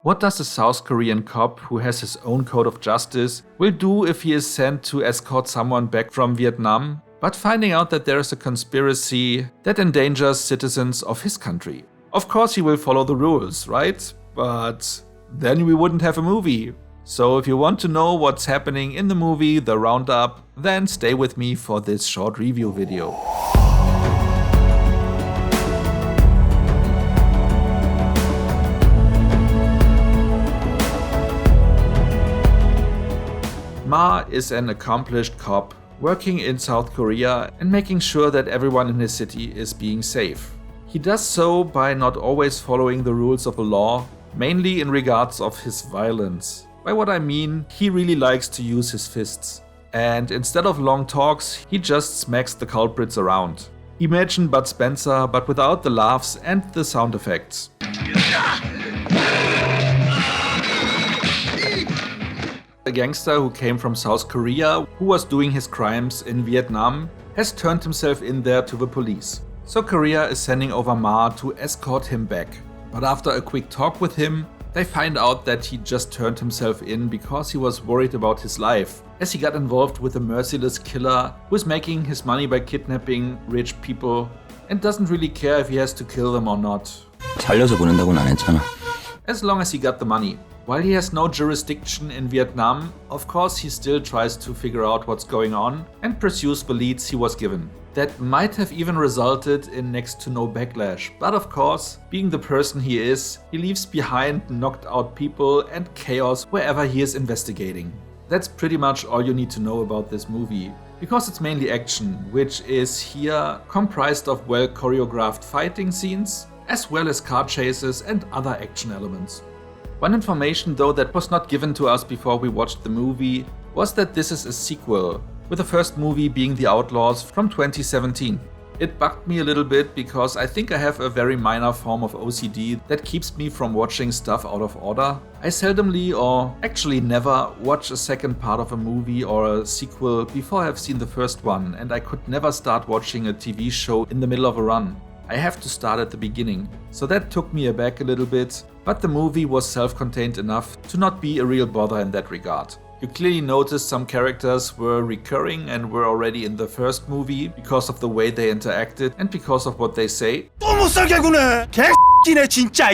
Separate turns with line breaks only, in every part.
What does a South Korean cop who has his own code of justice will do if he is sent to escort someone back from Vietnam, but finding out that there is a conspiracy that endangers citizens of his country? Of course he will follow the rules, right? But then we wouldn't have a movie. So if you want to know what's happening in the movie The Roundup, then stay with me for this short review video. Ma is an accomplished cop working in South Korea and making sure that everyone in his city is being safe. He does so by not always following the rules of the law, mainly in regards of his violence. By what I mean, he really likes to use his fists. And instead of long talks, he just smacks the culprits around. Imagine Bud Spencer, but without the laughs and the sound effects. A gangster who came from South Korea, who was doing his crimes in Vietnam, has turned himself in there to the police. So Korea is sending over Ma to escort him back. But after a quick talk with him, they find out that he just turned himself in because he was worried about his life, as he got involved with a merciless killer who is making his money by kidnapping rich people and doesn't really care if he has to kill them or not.
살려서 보낸다고는 안 했잖아.
As long as he got the money. While he has no jurisdiction in Vietnam, of course he still tries to figure out what's going on and pursues the leads he was given. That might have even resulted in next to no backlash, but of course, being the person he is, he leaves behind knocked out people and chaos wherever he is investigating. That's pretty much all you need to know about this movie, because it's mainly action, which is here comprised of well choreographed fighting scenes, as well as car chases and other action elements. One information though that was not given to us before we watched the movie was that this is a sequel, with the first movie being The Outlaws from 2017. It bugged me a little bit because I think I have a very minor form of OCD that keeps me from watching stuff out of order. I seldomly or actually never watch a second part of a movie or a sequel before I've seen the first one, and I could never start watching a TV show in the middle of a run. I have to start at the beginning, so that took me aback a little bit, but the movie was self-contained enough to not be a real bother in that regard. You clearly noticed some characters were recurring and were already in the first movie because of the way they interacted and because of what they say.
또 못 살게 구네. 개X이네 진짜.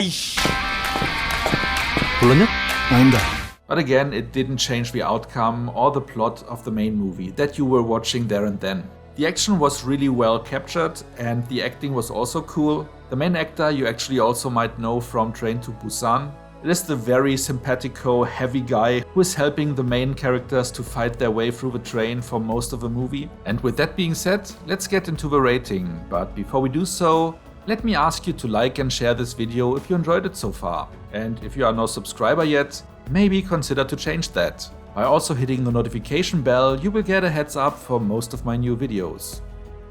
불렀냐?
아닙니다.
But again, it didn't change the outcome or the plot of the main movie that you were watching there and then. The action was really well captured and the acting was also cool. The main actor you actually also might know from Train to Busan. It is the very simpatico, heavy guy who is helping the main characters to fight their way through the train for most of the movie. And with that being said, let's get into the rating. But before we do so, let me ask you to like and share this video if you enjoyed it so far. And if you are no subscriber yet, maybe consider to change that. By also hitting the notification bell, you will get a heads up for most of my new videos.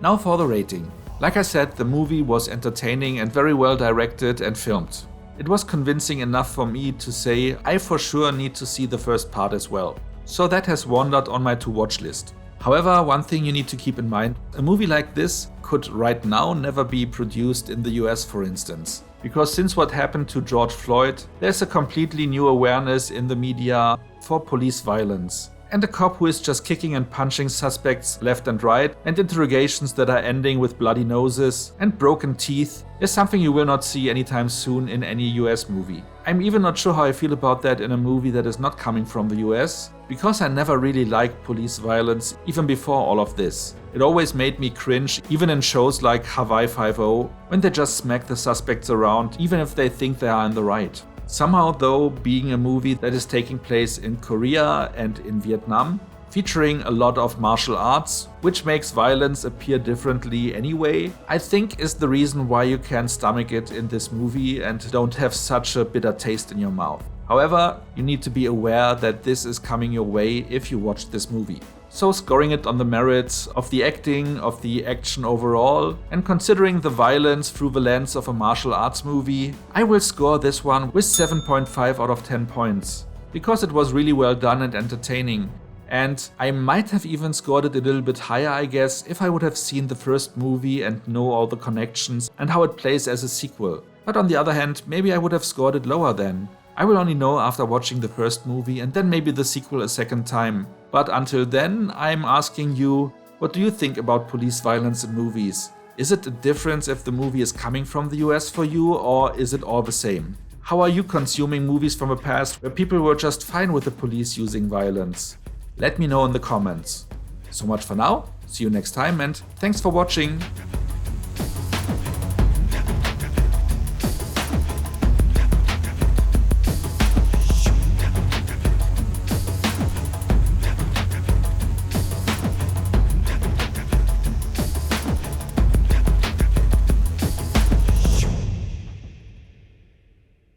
Now for the rating. Like I said, the movie was entertaining and very well directed and filmed. It was convincing enough for me to say I for sure need to see the first part as well. So that has wandered on my to-watch list. However, one thing you need to keep in mind, a movie like this could right now never be produced in the US, for instance. Because since what happened to George Floyd, there's a completely new awareness in the media for police violence. And a cop who is just kicking and punching suspects left and right, and interrogations that are ending with bloody noses and broken teeth is something you will not see anytime soon in any US movie. I'm even not sure how I feel about that in a movie that is not coming from the US, because I never really liked police violence even before all of this. It always made me cringe, even in shows like Hawaii 5-0, when they just smack the suspects around even if they think they are in the right. Somehow though, being a movie that is taking place in Korea and in Vietnam, featuring a lot of martial arts, which makes violence appear differently anyway, I think is the reason why you can stomach it in this movie and don't have such a bitter taste in your mouth. However, you need to be aware that this is coming your way if you watch this movie. So scoring it on the merits of the acting, of the action overall, and considering the violence through the lens of a martial arts movie, I will score this one with 7.5 out of 10 points. Because it was really well done and entertaining. And I might have even scored it a little bit higher, I guess, if I would have seen the first movie and know all the connections and how it plays as a sequel. But on the other hand, maybe I would have scored it lower then. I will only know after watching the first movie and then maybe the sequel a second time. But until then, I'm asking you, what do you think about police violence in movies? Is it a difference if the movie is coming from the US for you, or is it all the same? How are you consuming movies from a past where people were just fine with the police using violence? Let me know in the comments. So much for now, see you next time and thanks for watching!